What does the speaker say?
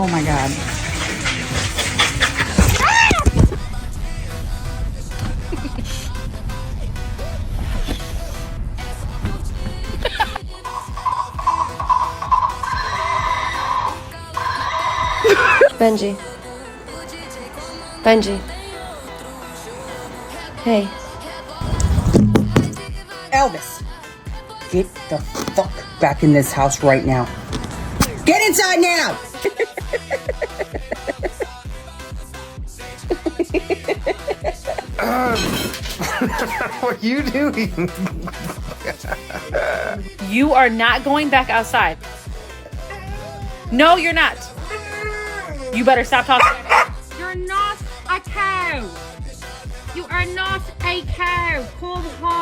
Oh my God. Benji. Benji. Hey. Elvis, get the fuck back in this house right now. Get inside now! What are you doing? You are not going back outside. No, you're not. You better stop talking. You're not a cow. You are not a cow. Come home.